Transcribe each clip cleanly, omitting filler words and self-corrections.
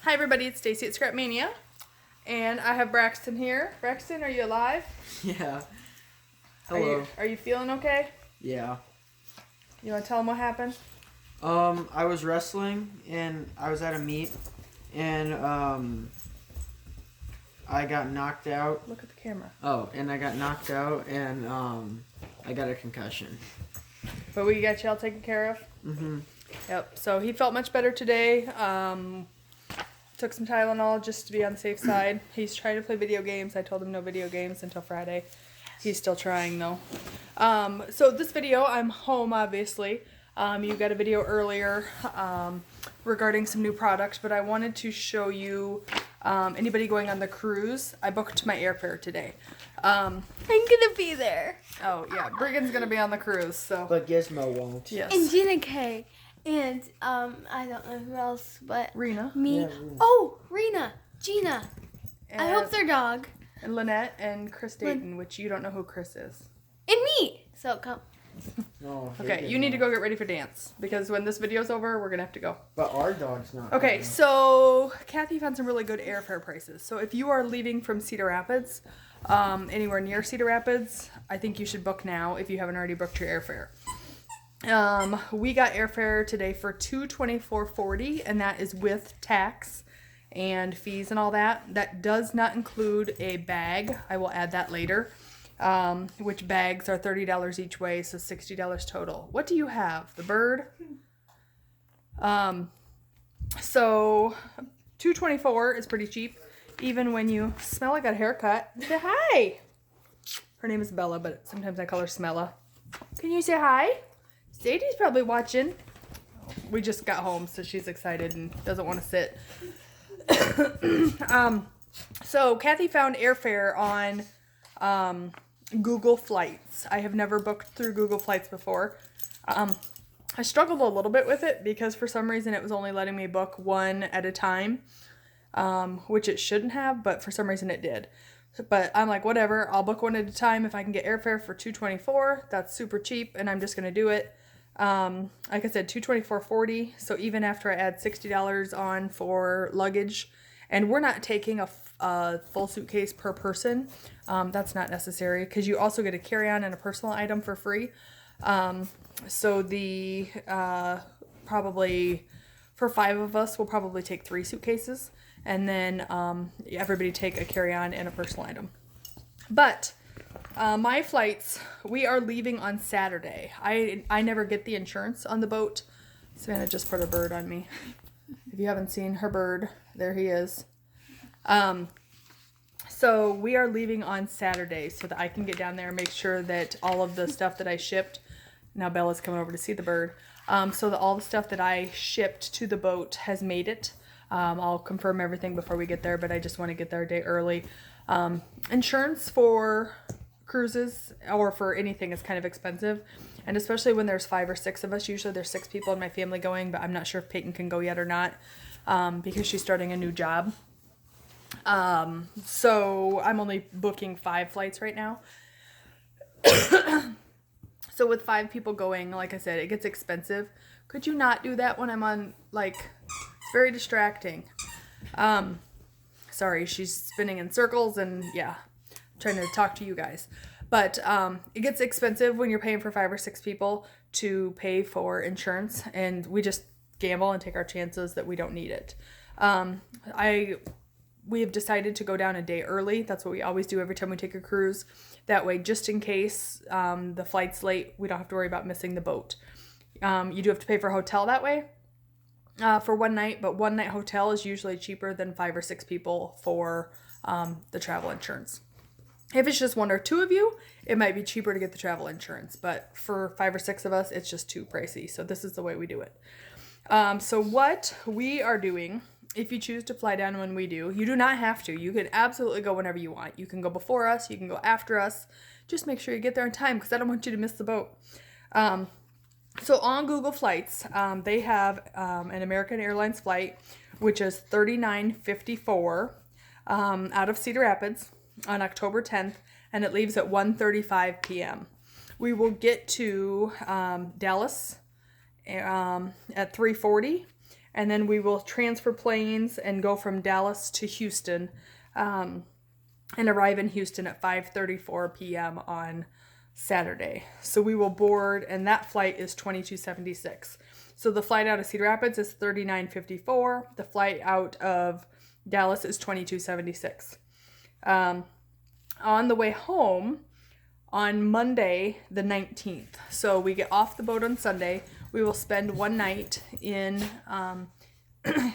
Hi everybody, it's Stacey at Scrapmania, and I have Braxton here. Braxton, are you alive? Yeah. Hello. Are you feeling okay? Yeah. You want to tell them what happened? I was wrestling and I was at a meet and I got knocked out. Look at the camera. Oh, and I got knocked out and I got a concussion. But we got you all taken care of? Mm-hmm. Yep. So he felt much better today. Took some Tylenol just to be on the safe side. He's trying to play video games. I told him no video games until Friday. He's still trying though. So this video, I'm home obviously. You got a video earlier regarding some new products, but I wanted to show you anybody going on the cruise. I booked my airfare today. I'm gonna be there. Oh yeah, Briggan's gonna be on the cruise. So. But Gizmo won't. Yes. And Gina K. And I don't know who else, but Rena. Me. Yeah, Rena. Oh, Rena. Gina. And, I hope their dog. And Lynette and Chris Dayton, which you don't know who Chris is. And me. So come. Oh, Okay, you need to go get ready for dance because when this video's over, we're gonna have to go. But our dog's not. Okay, so Kathy found some really good airfare prices. So if you are leaving from Cedar Rapids, anywhere near Cedar Rapids, I think you should book now if you haven't already booked your airfare. We got airfare today for $224.40, and that is with tax and fees and all that. That does not include a bag. I will add that later. Which bags are $30 each way, so $60 total. What do you have? The bird? So $224 is pretty cheap, even when you smell like a haircut. Say hi. Her name is Bella, but sometimes I call her Smella. Can you say hi? Sadie's probably watching. We just got home, so she's excited and doesn't want to sit. So Kathy found airfare on Google Flights. I have never booked through Google Flights before. I struggled a little bit with it because for some reason it was only letting me book one at a time, which it shouldn't have, but for some reason it did. But I'm like, whatever, I'll book one at a time. If I can get airfare for $224, that's super cheap, and I'm just gonna do it. Like I said, $224.40. So even after I add $60 on for luggage, and we're not taking a full suitcase per person. That's not necessary because you also get a carry-on and a personal item for free. So the probably for 5 of us, we'll probably take 3 suitcases, and then everybody take a carry-on and a personal item. But my flights, we are leaving on Saturday. I never get the insurance on the boat. Savannah just put a bird on me. If you haven't seen her bird, there he is. So we are leaving on Saturday so that I can get down there and make sure that all of the stuff that I shipped, now Bella's coming over to see the bird, so that all the stuff that I shipped to the boat has made it. I'll confirm everything before we get there, but I just want to get there a day early. Insurance for cruises or for anything is kind of expensive, and especially when there's 5 or 6 of us. Usually there's 6 people in my family going, but I'm not sure if Peyton can go yet or not because she's starting a new job. So I'm only booking 5 flights right now. So with 5 people going, like I said, it gets expensive. Could you not do that when I'm on, like, it's very distracting. Sorry, she's spinning in circles and yeah, I'm trying to talk to you guys. But it gets expensive when you're paying for 5 or 6 people to pay for insurance, and we just gamble and take our chances that we don't need it. We have decided to go down a day early. That's what we always do every time we take a cruise. That way, just in case the flight's late, we don't have to worry about missing the boat. You do have to pay for a hotel that way for one night, but one night hotel is usually cheaper than 5 or 6 people for the travel insurance. If it's just 1 or 2 of you, it might be cheaper to get the travel insurance, but for 5 or 6 of us, it's just too pricey. So this is the way we do it. So what we are doing, if you choose to fly down when we do, you do not have to. You can absolutely go whenever you want. You can go before us. You can go after us. Just make sure you get there in time because I don't want you to miss the boat. So on Google Flights, they have an American Airlines flight, which is $39.54 out of Cedar Rapids on October 10th, and it leaves at 1:35 p.m. We will get to Dallas at 3:40, and then we will transfer planes and go from Dallas to Houston, and arrive in Houston at 5:34 p.m. on Saturday. So we will board, and that flight is $22.76. So the flight out of Cedar Rapids is $39.54. The flight out of Dallas is $22.76. On the way home on Monday the 19th. So we get off the boat on Sunday. We will spend one night in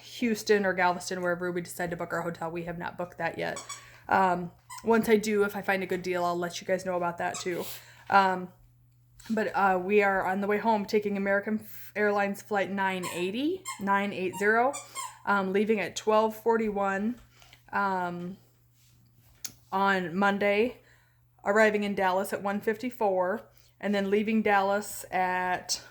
Houston or Galveston, wherever we decide to book our hotel. We have not booked that yet. Once I do, if I find a good deal, I'll let you guys know about that too. But we are on the way home taking American Airlines flight 980, leaving at 12:41 on Monday, arriving in Dallas at 1:54, and then leaving Dallas at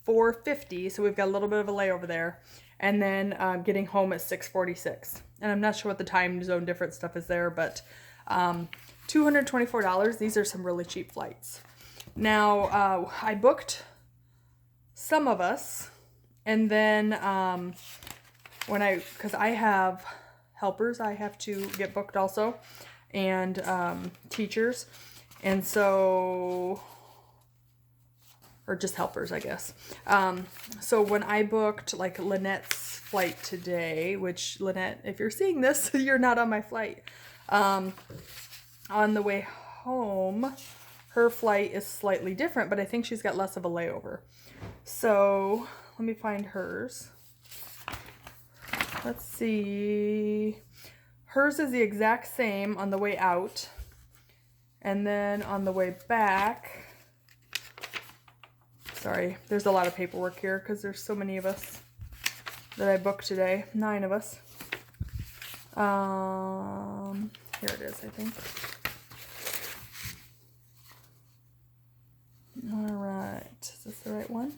4:50. So we've got a little bit of a layover there, and then getting home at 6:46. And I'm not sure what the time zone difference stuff is there, but $224. These are some really cheap flights. Now, I booked some of us, and then because I have helpers, I have to get booked also, and teachers, and so, or just helpers, I guess. So when I booked like Lynettes flight today, which Lynette, if you're seeing this, you're not on my flight. On the way home, her flight is slightly different, but I think she's got less of a layover. So let me find hers. Let's see. Hers is the exact same on the way out. And then on the way back, sorry, there's a lot of paperwork here because there's so many of us that I booked today. 9 of us. Here it is, I think. All right, is this the right one?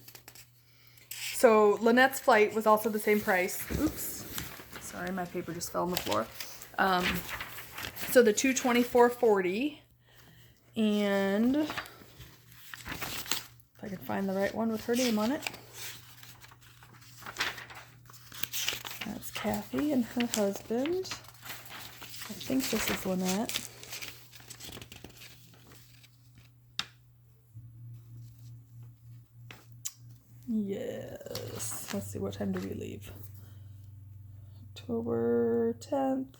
So Lynette's flight was also the same price. Oops, sorry, my paper just fell on the floor. So the $224.40, and if I can find the right one with her name on it. That's Kathy and her husband. I think this is Lynette. Yes. Let's see, what time do we leave? October 10th,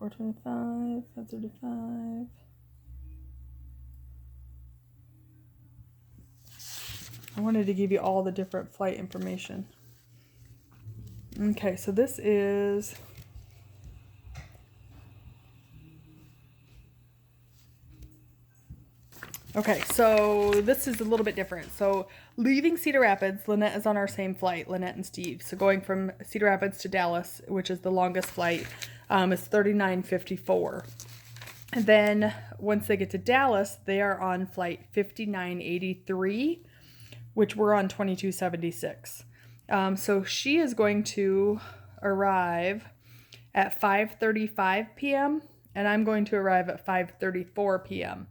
4:25, 5:35. I wanted to give you all the different flight information. Okay, so this is okay, so this is a little bit different. So leaving Cedar Rapids, Lynette is on our same flight, Lynette and Steve. So going from Cedar Rapids to Dallas, which is the longest flight, is $39.54. And then once they get to Dallas, they are on flight 5983, which we're on 2276. So she is going to arrive at 5:35 p.m. and I'm going to arrive at 5:34 p.m.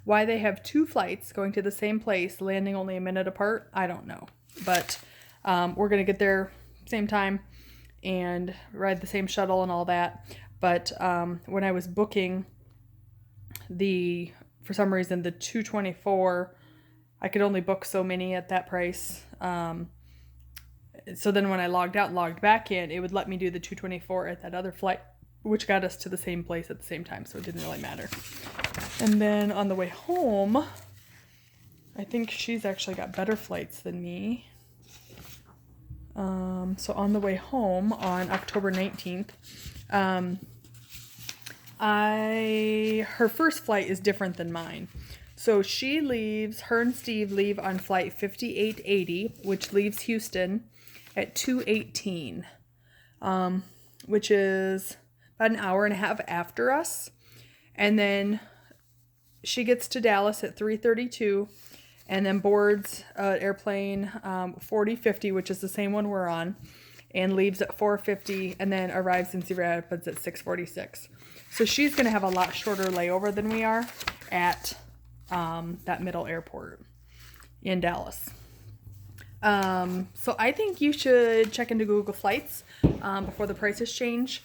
Why they have 2 flights going to the same place, landing only a minute apart, I don't know. But we're going to get there same time and ride the same shuttle and all that. But when I was booking for some reason, the 224, I could only book so many at that price. So then when I logged out and logged back in, it would let me do the 224 at that other flight, which got us to the same place at the same time, so it didn't really matter. And then on the way home, I think she's actually got better flights than me. So on the way home on October 19th, her first flight is different than mine. So her and Steve leave on flight 5880, which leaves Houston at 2:18, which is about an hour and a half after us. And then she gets to Dallas at 3:32 and then boards airplane 4050, which is the same one we're on, and leaves at 4:50 and then arrives in Cedar Rapids at 6:46. So she's going to have a lot shorter layover than we are at that middle airport in Dallas. So I think you should check into Google Flights before the prices change.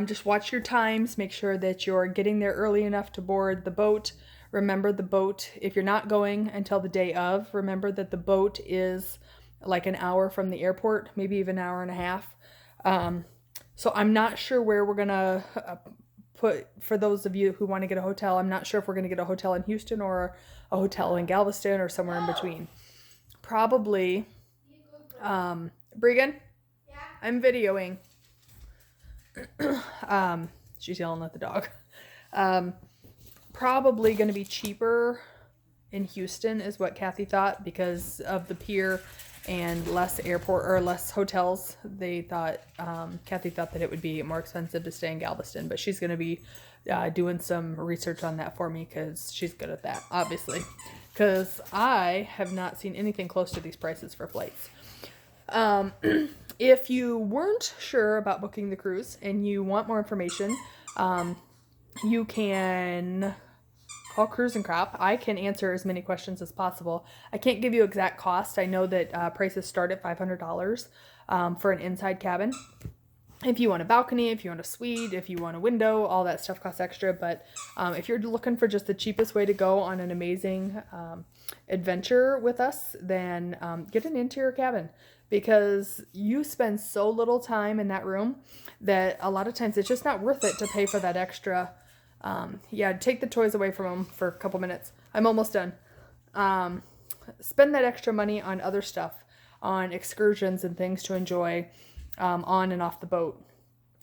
Just watch your times. Make sure that you're getting there early enough to board the boat. Remember the boat, if you're not going until the day of, remember that the boat is like an hour from the airport, maybe even an hour and a half. So I'm not sure where we're going to put, for those of you who want to get a hotel, I'm not sure if we're going to get a hotel in Houston or a hotel in Galveston or somewhere in between. Probably, Bregan? Yeah? I'm videoing. She's yelling at the dog. Probably going to be cheaper in Houston is what Kathy thought because of the pier and less airport or less hotels. They thought, Kathy thought that it would be more expensive to stay in Galveston, but she's going to be doing some research on that for me because she's good at that, obviously. Because I have not seen anything close to these prices for flights. If you weren't sure about booking the cruise and you want more information, you can call Cruise and Crop. I can answer as many questions as possible. I can't give you exact cost. I know that prices start at $500 for an inside cabin. If you want a balcony, if you want a suite, if you want a window, all that stuff costs extra. But if you're looking for just the cheapest way to go on an amazing adventure with us, then get an interior cabin. Because you spend so little time in that room that a lot of times it's just not worth it to pay for that extra. Yeah, take the toys away from them for a couple minutes. I'm almost done. Spend that extra money on other stuff, on excursions and things to enjoy on and off the boat.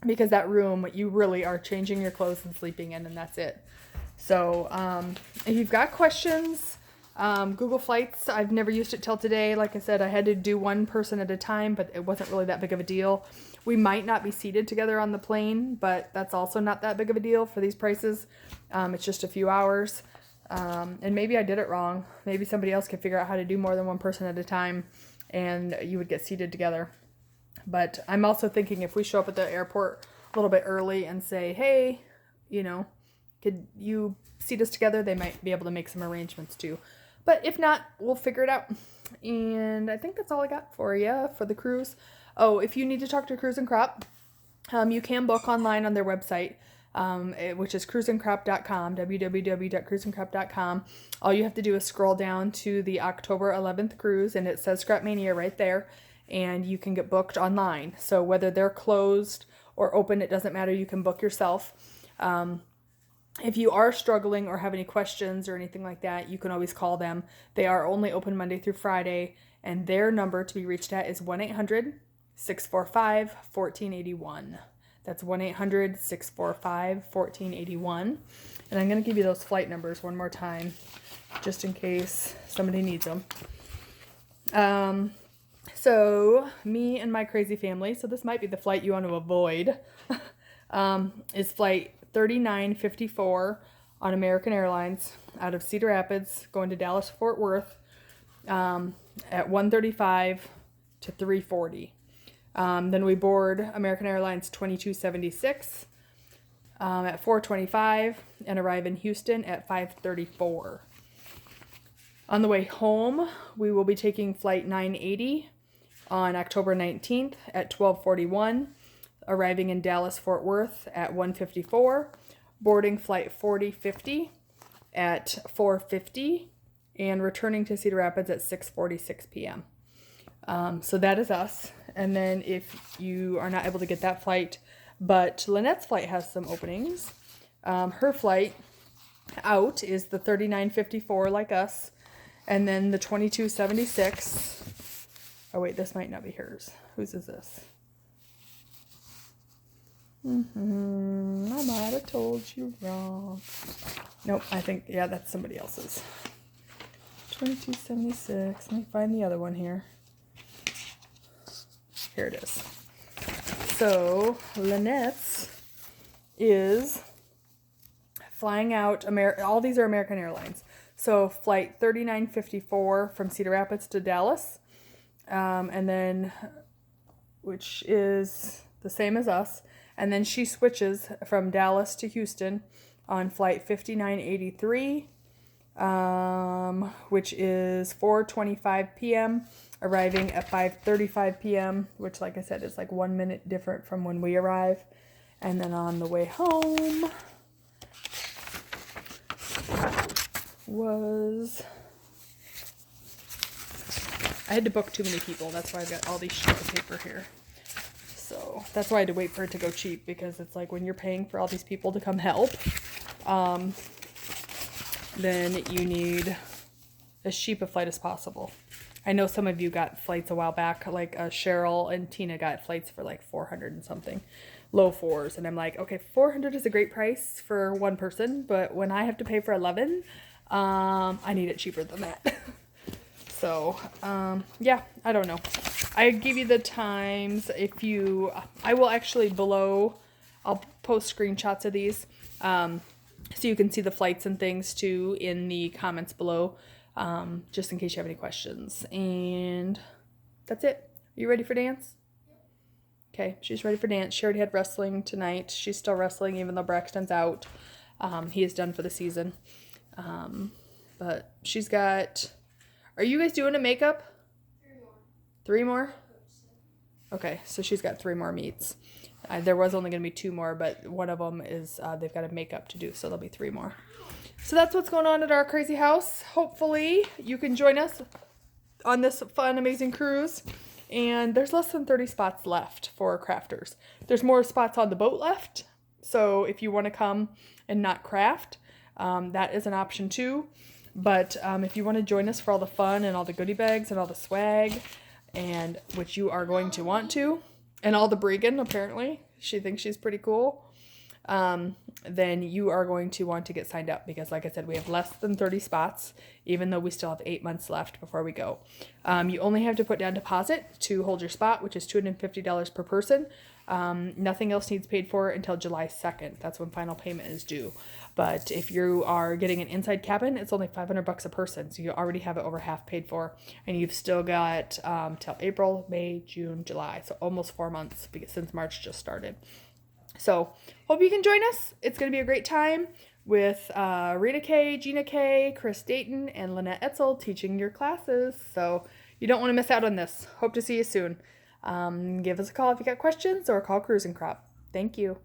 Because that room, you really are changing your clothes and sleeping in, and that's it. So if you've got questions, Google Flights, I've never used it till today. Like I said, I had to do one person at a time, but it wasn't really that big of a deal. We might not be seated together on the plane, but that's also not that big of a deal for these prices. It's just a few hours. And maybe I did it wrong. Maybe somebody else could figure out how to do more than one person at a time, and you would get seated together. But I'm also thinking if we show up at the airport a little bit early and say, hey, could you seat us together? They might be able to make some arrangements too. But if not, we'll figure it out. And I think that's all I got for you for the cruise. Oh, if you need to talk to Cruise and Crop, you can book online on their website, which is cruiseandcrop.com, www.cruiseandcrop.com. All you have to do is scroll down to the October 11th cruise, and it says Scrapmania right there, and you can get booked online. So whether they're closed or open, it doesn't matter. You can book yourself. If you are struggling or have any questions or anything like that, you can always call them. They are only open Monday through Friday, and their number to be reached at is 1-800-645-1481. That's 1-800-645-1481. And I'm going to give you those flight numbers one more time, just in case somebody needs them. So me and my crazy family, so this might be the flight you want to avoid, is flight 3954 on American Airlines out of Cedar Rapids going to Dallas Fort Worth at 1:35 to 3:40. Then we board American Airlines 2276 at 4:25 and arrive in Houston at 5:34. On the way home, we will be taking flight 980 on October 19th at 12:41. Arriving in Dallas Fort Worth at 1:54, boarding flight 4050 at 4:50, and returning to Cedar Rapids at 6:46 p.m. So that is us. And then if you are not able to get that flight, but Lynnette's flight has some openings. Her flight out is the 3954 like us, and then the 2276. Oh wait, this might not be hers. Whose is this? I might have told you wrong. Nope, I think, yeah, that's somebody else's. 2276. Let me find the other one here. Here it is. So, Lynettes is flying out, all these are American Airlines. So, flight 3954 from Cedar Rapids to Dallas. And then, which is the same as us. And then she switches from Dallas to Houston on flight 5983, which is 4:25 p.m. arriving at 5:35 p.m., which, like I said, is like 1 minute different from when we arrive. And then on the way home I had to book too many people. That's why I've got all these sheets of paper here. So that's why I had to wait for it to go cheap, because it's like when you're paying for all these people to come help, then you need as cheap a flight as possible. I know some of you got flights a while back, like Cheryl and Tina got flights for like 400 and something, low fours. And I'm like, okay, 400 is a great price for one person, but when I have to pay for 11, I need it cheaper than that. So, yeah, I don't know. I give you the times. I will actually below, I'll post screenshots of these, so you can see the flights and things too in the comments below, just in case you have any questions. And that's it. Are you ready for dance? Okay, she's ready for dance. She already had wrestling tonight. She's still wrestling even though Braxton's out. He is done for the season. But she's got... Are you guys doing a makeup? 3 more. 3 more? Okay, so she's got 3 more meets. There was only going to be 2 more, but one of them is they've got a makeup to do, so there'll be 3 more. So that's what's going on at our crazy house. Hopefully you can join us on this fun, amazing cruise. And there's less than 30 spots left for crafters. There's more spots on the boat left, so if you want to come and not craft, that is an option too. But if you want to join us for all the fun and all the goodie bags and all the swag, and which you are going to want to, and all the Bregan, apparently, she thinks she's pretty cool, then you are going to want to get signed up, because like I said, we have less than 30 spots, even though we still have 8 months left before we go. You only have to put down deposit to hold your spot, which is $250 per person. Nothing else needs paid for until July 2nd. That's when final payment is due. But if you are getting an inside cabin, it's only $500 a person. So you already have it over half paid for. And you've still got till April, May, June, July. So almost 4 months since March just started. So hope you can join us. It's going to be a great time with Rita K, Gina K, Chris Dayton, and Lynette Etzel teaching your classes. So you don't want to miss out on this. Hope to see you soon. Give us a call if you got questions, or call Cruising Crop. Thank you.